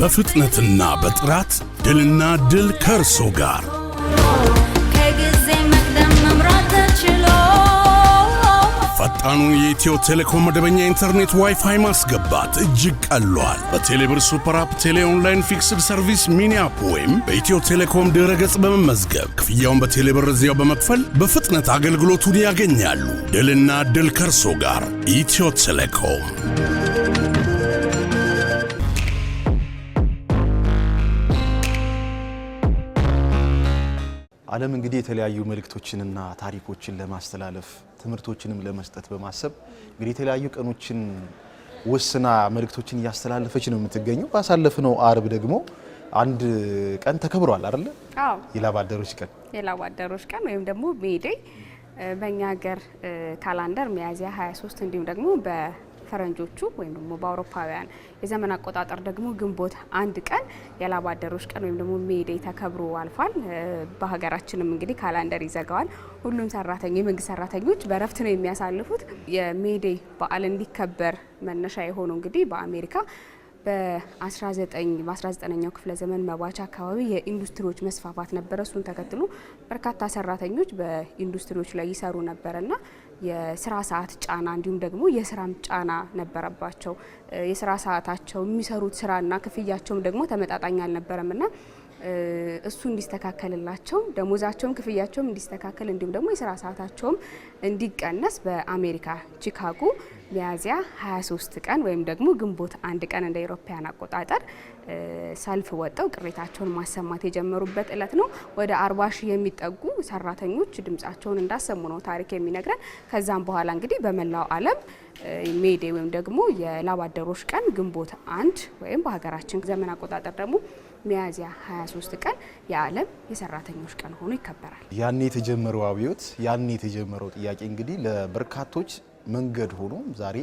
በፍጥነትና በጥራት ድልና ድል ከርሶ ጋር ከጊዜ መቅደም መምራት ተችሎ ፈጣኑን የኢትዮ ቴሌኮም መደበኛ ኢንተርኔት ዋይፋይ ማስገባት እጅግ ቀሏል። በቴሌብር ሱፐር አፕ፣ ቴሌ ኦንላይን ፊክስድ ሰርቪስ ሚኒ አፕ ወይም በኢትዮ ቴሌኮም ድረ-ገጽ በመመዝገብ ክፍያውን በቴሌብር እዚያው በመክፈል በፍጥነት አገልግሎቱን ያገኛሉ። ድልና ድል ከርሶ ጋር ኢትዮ ቴሌኮም። ዓለም እንግዲህ የተለያዩ መልእክቶችንና ታሪኮችን ለማስተላለፍ ትምህርቶችንም ለመስጠት በማሰብ እንግዲህ የተለያዩ ቀኖችን ወስና መልእክቶችን እያስተላለፈች ነው የምትገኘው። ባሳለፍነው አርብ ደግሞ አንድ ቀን ተከብሯል አይደል? አዎ፣ የላብ አደሮች ቀን ወይም ደግሞ ሜዴይ በእኛ ሀገር ካላንደር ሚያዝያ 23 እንዲሁም ደግሞ ፈረንጆቹ ወይም ደግሞ በአውሮፓውያን የዘመን አቆጣጠር ደግሞ ግንቦት አንድ ቀን የላብ አደሮች ቀን ወይም ደግሞ ሜዴይ ተከብሮ አልፏል። በሀገራችንም እንግዲህ ካላንደር ይዘጋዋል። ሁሉም የመንግስት ሰራተኞች በረፍት ነው የሚያሳልፉት። የሜዴይ በዓል እንዲከበር መነሻ የሆነው እንግዲህ በአሜሪካ በ19ኛው ክፍለ ዘመን መባቻ አካባቢ የኢንዱስትሪዎች መስፋፋት ነበረ። እሱን ተከትሎ በርካታ ሰራተኞች በኢንዱስትሪዎች ላይ ይሰሩ ነበርና የስራ ሰዓት ጫና እንዲሁም ደግሞ የስራም ጫና ነበረባቸው። የስራ ሰዓታቸው የሚሰሩት ስራና ክፍያቸውም ደግሞ ተመጣጣኝ አልነበረምና እሱ እንዲስተካከልላቸው ደሞዛቸውም ክፍያቸውም እንዲስተካከል እንዲሁም ደግሞ የስራ ሰዓታቸውም እንዲቀነስ በአሜሪካ ቺካጎ ሚያዝያ 23 ቀን ወይም ደግሞ ግንቦት አንድ ቀን እንደ አውሮፓውያን አቆጣጠር ሰልፍ ወጣው ቅሬታቸውን ማሰማት የጀመሩበት እለት ነው። ወደ 40 ሺህ የሚጠጉ ሰራተኞች ድምጻቸውን እንዳሰሙ ነው ታሪክ የሚነግረን። ከዛም በኋላ እንግዲህ በመላው ዓለም ሜዴይ ወይም ደግሞ የላብ አደሮች ቀን ግንቦት አንድ ወይም በሀገራችን ዘመን አቆጣጠር ደግሞ ሚያዝያ 23 ቀን የዓለም የሰራተኞች ቀን ሆኖ ይከበራል። ያኔ የተጀመረው አብዮት ያኔ የተጀመረው ጥያቄ እንግዲህ ለበርካቶች መንገድ ሆኖ ዛሬ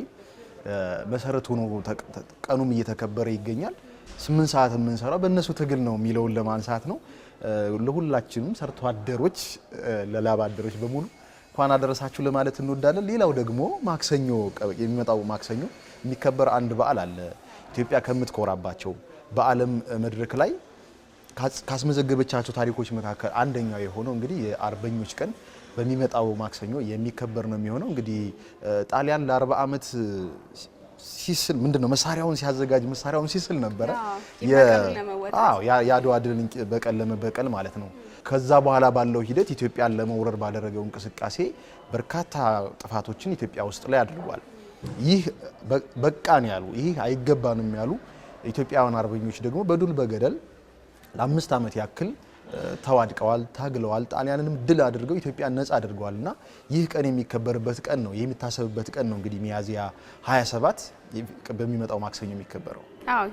መሰረት ሆኖ ቀኑም እየተከበረ ይገኛል። 8 ሰዓት የምንሰራው በእነሱ ትግል ነው የሚለውን ለማንሳት ነው። ለሁላችንም ሰርቶ አደሮች ለላብ አደሮች በሙሉ እንኳን አደረሳችሁ ለማለት እንወዳለን። ሌላው ደግሞ ማክሰኞ የሚመጣው ማክሰኞ የሚከበር አንድ በዓል አለ። ኢትዮጵያ ከምትኮራባቸው በዓለም መድረክ ላይ ካስመዘገበቻቸው ታሪኮች መካከል አንደኛው የሆነው እንግዲህ የአርበኞች ቀን በሚመጣው ማክሰኞ የሚከበር ነው የሚሆነው። እንግዲህ ጣሊያን ለ40 ዓመት ሲስል ምንድነው መሳሪያውን ሲያዘጋጅ መሳሪያውን ሲስል ነበረ። የአድዋ ድልን በቀል ለመበቀል ማለት ነው። ከዛ በኋላ ባለው ሂደት ኢትዮጵያን ለመውረር ባደረገው እንቅስቃሴ በርካታ ጥፋቶችን ኢትዮጵያ ውስጥ ላይ አድርጓል። ይህ በቃን ያሉ ይህ አይገባንም ያሉ ኢትዮጵያውያን አርበኞች ደግሞ በዱል በገደል ለ5 ዓመት ያክል ተዋድቀዋል፣ ታግለዋል። ጣሊያንንም ድል አድርገው ኢትዮጵያን ነጻ አድርገዋልና ይህ ቀን የሚከበርበት ቀን ነው፣ የሚታሰብበት ቀን ነው። እንግዲህ ሚያዝያ 27 በሚመጣው ማክሰኞ የሚከበረው።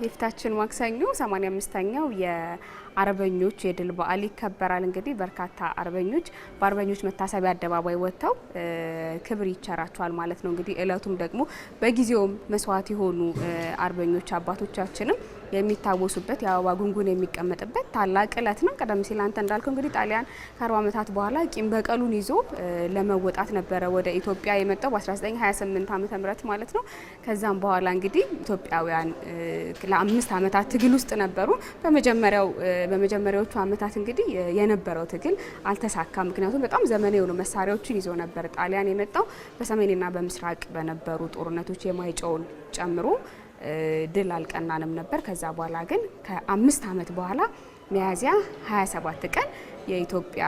የፊታችን ማክሰኞ 85ኛው የአርበኞች የድል በዓል ይከበራል። እንግዲህ በርካታ አርበኞች በአርበኞች መታሰቢያ አደባባይ ወጥተው ክብር ይቸራቸዋል ማለት ነው። እንግዲህ እለቱም ደግሞ በጊዜውም መስዋዕት የሆኑ አርበኞች አባቶቻችንም የሚታወሱበት የአበባ ጉንጉን የሚቀመጥበት ታላቅ እለት ነው። ቀደም ሲል አንተ እንዳልከው እንግዲህ ጣሊያን ከ40 ዓመታት በኋላ ቂም በቀሉን ይዞ ለመወጣት ነበረ ወደ ኢትዮጵያ የመጣው በ1928 ዓ.ም ማለት ነው። ከዛም በኋላ እንግዲህ ኢትዮጵያውያን ለ5 ዓመታት ትግል ውስጥ ነበሩ። በመጀመሪያዎቹ ዓመታት እንግዲህ የነበረው ትግል አልተሳካም። ምክንያቱም በጣም ዘመናዊ የሆኑ መሳሪያዎችን ይዞ ነበር ጣሊያን የመጣው። በሰሜንና በምስራቅ በነበሩ ጦርነቶች የማይጨውን ጨምሮ ድል አልቀናንም ነበር። ከዛ በኋላ ግን ከ5 ዓመት በኋላ ሚያዝያ 27 ቀን የኢትዮጵያ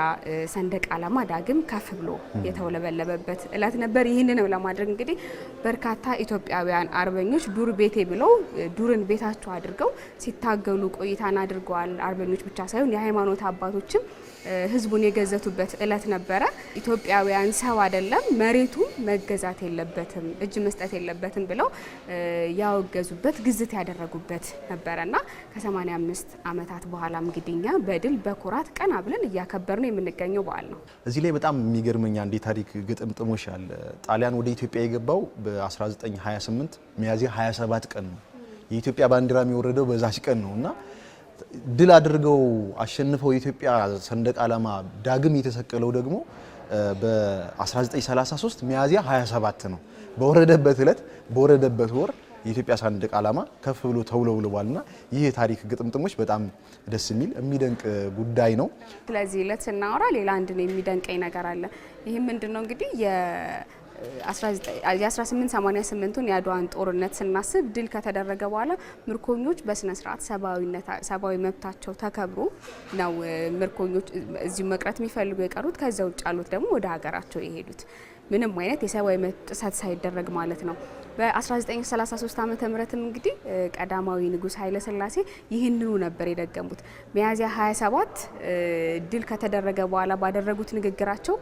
ሰንደቅ ዓላማ ዳግም ከፍ ብሎ የተውለበለበበት እለት ነበር። ይህንንም ለማድረግ እንግዲህ በርካታ ኢትዮጵያውያን አርበኞች ዱር ቤቴ ብለው ዱርን ቤታቸው አድርገው ሲታገሉ ቆይታን አድርገዋል። አርበኞች ብቻ ሳይሆን የሃይማኖት አባቶችም ህዝቡን የገዘቱበት እለት ነበረ። ኢትዮጵያውያን ሰው አይደለም መሬቱ መገዛት የለበትም እጅ መስጠት የለበትም ብለው ያወገዙበት ግዝት ያደረጉበት ነበረና ከ85 ዓመታት በኋላ እንግዲህኛ በድል በኩራት ቀና ብለን እያከበርን የምንገኘው በዓል ነው። እዚህ ላይ በጣም የሚገርመኛ እንደ ታሪክ ግጥምጥሞሽ አለ። ጣሊያን ወደ ኢትዮጵያ የገባው በ1928 ሚያዝያ 27 ቀን ነው። የኢትዮጵያ ባንዲራ የሚወረደው በዛች ቀን ነውና ድል አድርገው አሸንፈው የኢትዮጵያ ሰንደቅ ዓላማ ዳግም የተሰቀለው ደግሞ በ1933 ሚያዝያ 27 ነው። በወረደበት እለት በወረደበት ወር የኢትዮጵያ ሰንደቅ ዓላማ ከፍ ብሎ ተውለብልቧልና ይህ የታሪክ ግጥምጥሞች በጣም ደስ የሚል የሚደንቅ ጉዳይ ነው። ስለዚህ ዕለት ስናወራ ሌላ አንድ ነው የሚደንቀኝ ነገር አለ። ይህም ምንድነው እንግዲህ የ1888ቱን የአድዋን ጦርነት ስናስብ ድል ከተደረገ በኋላ ምርኮኞች በስነ ስርዓት ሰብአዊ መብታቸው ተከብሮ ነው ምርኮኞች እዚሁ መቅረት የሚፈልጉ የቀሩት። ከዛ ውጭ ያሉት ደግሞ ወደ ሀገራቸው የሄዱት ምንም አይነት የሰብአዊ መብት ጥሰት ሳይደረግ ማለት ነው። በ1933 ዓመተ ምህረትም እንግዲህ ቀዳማዊ ንጉስ ኃይለ ሥላሴ ይህንኑ ነበር የደገሙት። ሚያዝያ 27 ድል ከተደረገ በኋላ ባደረጉት ንግግራቸው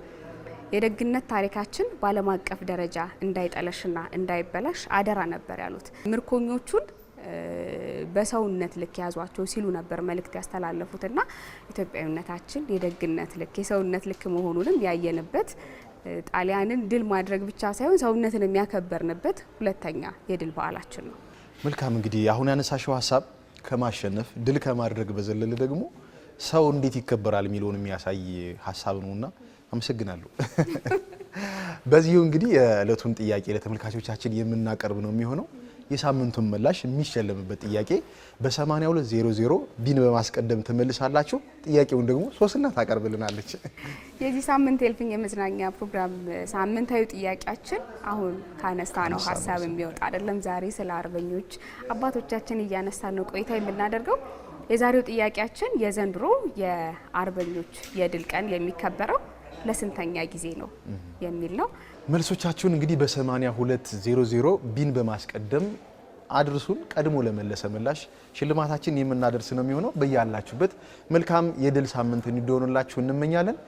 የደግነት ታሪካችን በዓለም አቀፍ ደረጃ እንዳይጠለሽና እንዳይበላሽ አደራ ነበር ያሉት። ምርኮኞቹን በሰውነት ልክ ያዟቸው ሲሉ ነበር መልእክት ያስተላለፉትና ኢትዮጵያዊነታችን የደግነት ልክ የሰውነት ልክ መሆኑንም ያየንበት ጣሊያንን ድል ማድረግ ብቻ ሳይሆን ሰውነትን የሚያከበርንበት ሁለተኛ የድል በዓላችን ነው። መልካም እንግዲህ አሁን ያነሳሽው ሀሳብ ከማሸነፍ ድል ከማድረግ በዘለለ ደግሞ ሰው እንዴት ይከበራል የሚለውን የሚያሳይ ሀሳብ ነውና አመሰግናለሁ። በዚሁ እንግዲህ የዕለቱን ጥያቄ ለተመልካቾቻችን የምናቀርብ ነው የሚሆነው። የሳምንቱን ምላሽ የሚሸለምበት ጥያቄ በ8200 ቢን በማስቀደም ትመልሳላችሁ። ጥያቄውን ደግሞ ሶስና ታቀርብልናለች። የዚህ ሳምንት የእልፍኝ የመዝናኛ ፕሮግራም ሳምንታዊ ጥያቄያችን አሁን ካነሳ ነው ሀሳብ የሚወጣ አይደለም። ዛሬ ስለ አርበኞች አባቶቻችን እያነሳን ነው ቆይታ የምናደርገው። የዛሬው ጥያቄያችን የዘንድሮ የአርበኞች የድል ቀን የሚከበረው ለስንተኛ ጊዜ ነው የሚል ነው። መልሶቻችሁን እንግዲህ በ8200 ቢን በማስቀደም አድርሱን። ቀድሞ ለመለሰ ምላሽ ሽልማታችን የምናደርስ ነው የሚሆነው። በያላችሁበት መልካም የድል ሳምንት እንዲሆንላችሁ እንመኛለን።